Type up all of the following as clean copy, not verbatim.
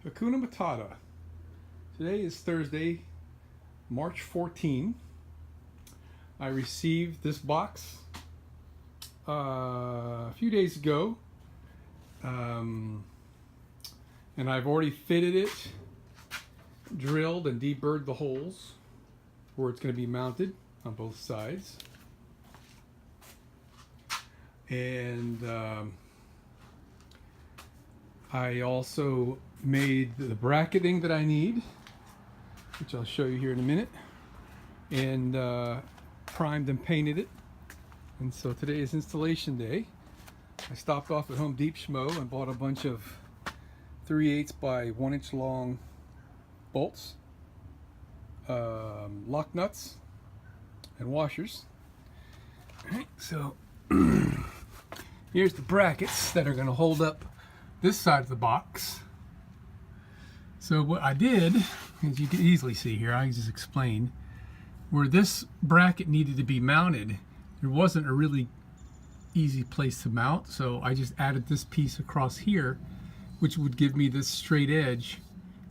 Hakuna Matata. Today is Thursday, March 14. I received this box a few days ago, and I've already fitted it, drilled and deburred the holes where it's going to be mounted on both sides. And I also made the bracketing that I need, which I'll show you here in a minute, and primed and painted it. And so today is installation day. I stopped off at Home Depot and bought a bunch of 3/8 by 1 inch long bolts, lock nuts, and washers. All right, so here's the brackets that are going to hold up this side of the box. So what I did, as you can easily see here, I just explained, where this bracket needed to be mounted, there wasn't a really easy place to mount, so I just added this piece across here, which would give me this straight edge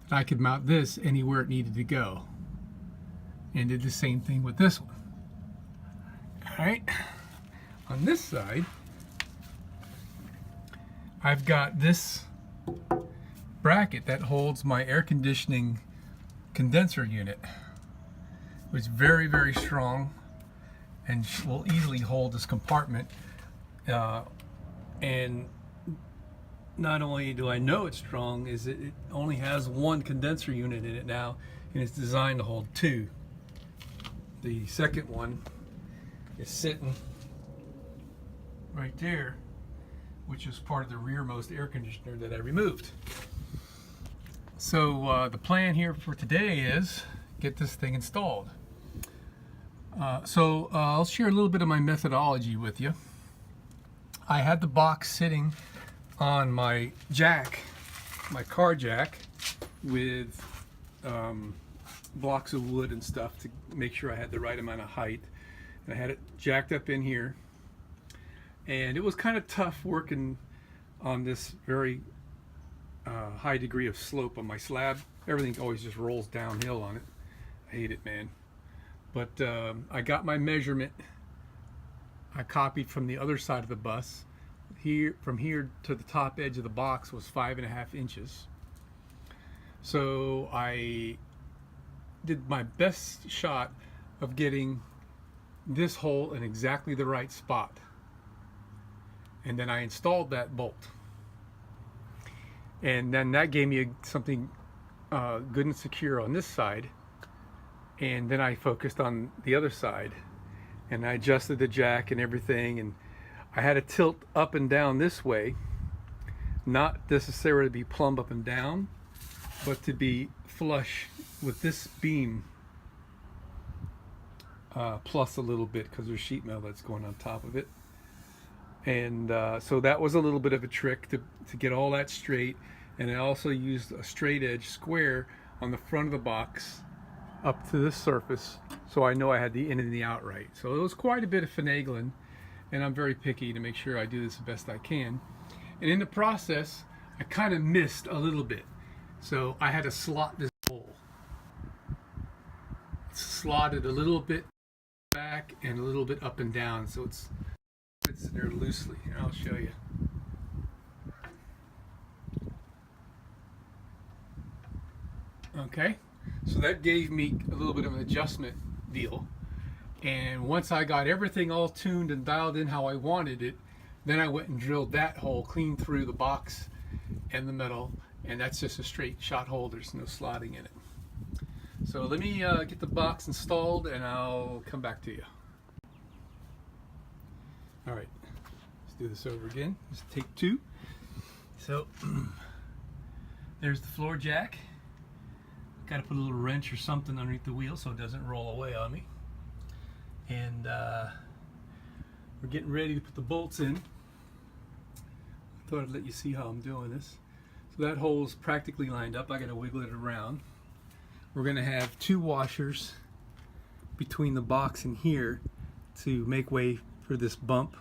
that I could mount this anywhere it needed to go. And did the same thing with this one. All right, on this side, I've got this bracket that holds my air conditioning condenser unit, which is very, very strong and will easily hold this compartment. And not only do I know it's strong, is it only has one condenser unit in it now, and it's designed to hold two. The second one is sitting right there, which is part of the rearmost air conditioner that I removed. So the plan here for today is get this thing installed. I'll share a little bit of my methodology with you. I had the box sitting on my jack, my car jack, with blocks of wood and stuff to make sure I had the right amount of height. And I had it jacked up in here. And it was kind of tough working on this very high degree of slope on my slab. Everything always just rolls downhill on it. I hate it, man. But I got my measurement. I copied from the other side of the bus. From here to the top edge of the box was 5.5 inches. So I did my best shot of getting this hole in exactly the right spot. And then I installed that bolt. And then that gave me something good and secure on this side. And then I focused on the other side. And I adjusted the jack and everything. And I had to tilt up and down this way. Not necessarily to be plumb up and down, but to be flush with this beam. Plus a little bit because there's sheet metal that's going on top of it. And so that was a little bit of a trick to get all that straight. And I also used a straight edge square on the front of the box up to this surface, so I know I had the in and the out right. So it was quite a bit of finagling, and I'm very picky to make sure I do this the best I can. And in the process, I kind of missed a little bit. So I had to slot this hole. It's slotted a little bit back and a little bit up and down, so it's in there loosely. Here, I'll show you. Okay, so that gave me a little bit of an adjustment deal. And once I got everything all tuned and dialed in how I wanted it, then I went and drilled that hole clean through the box and the metal, and that's just a straight shot hole. There's no slotting in it. So let me get the box installed and I'll come back to you. All right, let's do this over again. This is take 2. So there's the floor jack. Got to put a little wrench or something underneath the wheel so it doesn't roll away on me. And we're getting ready to put the bolts in. I thought I'd let you see how I'm doing this. So that hole is practically lined up. I got to wiggle it around. We're going to have 2 washers between the box and here to make way for this bump.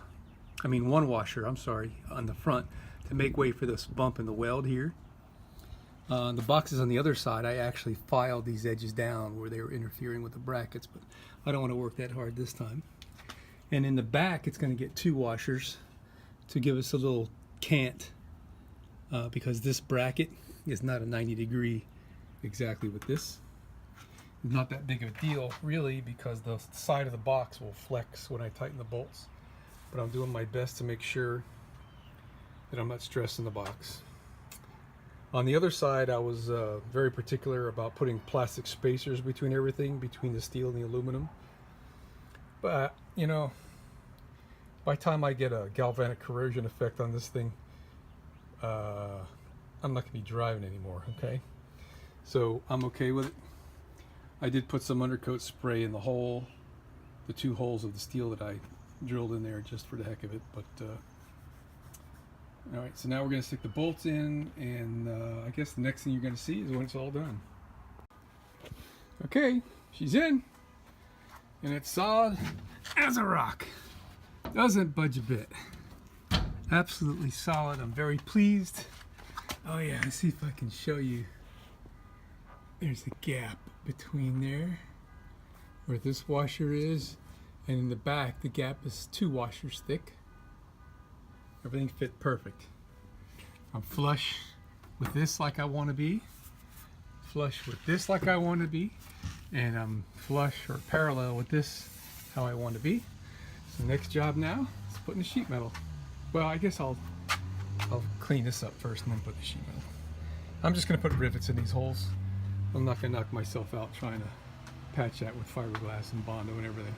I mean 1 washer, I'm sorry, on the front to make way for this bump in the weld here. The boxes on the other side, I actually filed these edges down where they were interfering with the brackets, but I don't want to work that hard this time. And in the back, it's going to get 2 washers to give us a little cant, because this bracket is not a 90-degree exactly with this. It's not that big of a deal, really, because the side of the box will flex when I tighten the bolts. But I'm doing my best to make sure that I'm not stressing the box. On the other side, I was very particular about putting plastic spacers between everything, between the steel and the aluminum. But, you know, by the time I get a galvanic corrosion effect on this thing, I'm not going to be driving anymore, okay? So I'm okay with it. I did put some undercoat spray in the 2 holes of the steel that I drilled in there just for the heck of it, but all right, so now we're going to stick the bolts in, and I guess the next thing you're going to see is when it's all done. Okay, she's in, and it's solid as a rock. Doesn't budge a bit. Absolutely solid. I'm very pleased. Oh yeah, let's see if I can show you. There's a gap between there where this washer is, and in the back the gap is 2 washers thick. Everything fit perfect. I'm flush with this like I want to be, flush with this like I want to be, and I'm flush or parallel with this how I want to be. So next job now is putting the sheet metal. Well, I guess I'll clean this up first and then put the sheet metal. I'm just going to put rivets in these holes. I'm not going to knock myself out trying to patch that with fiberglass and Bondo and everything.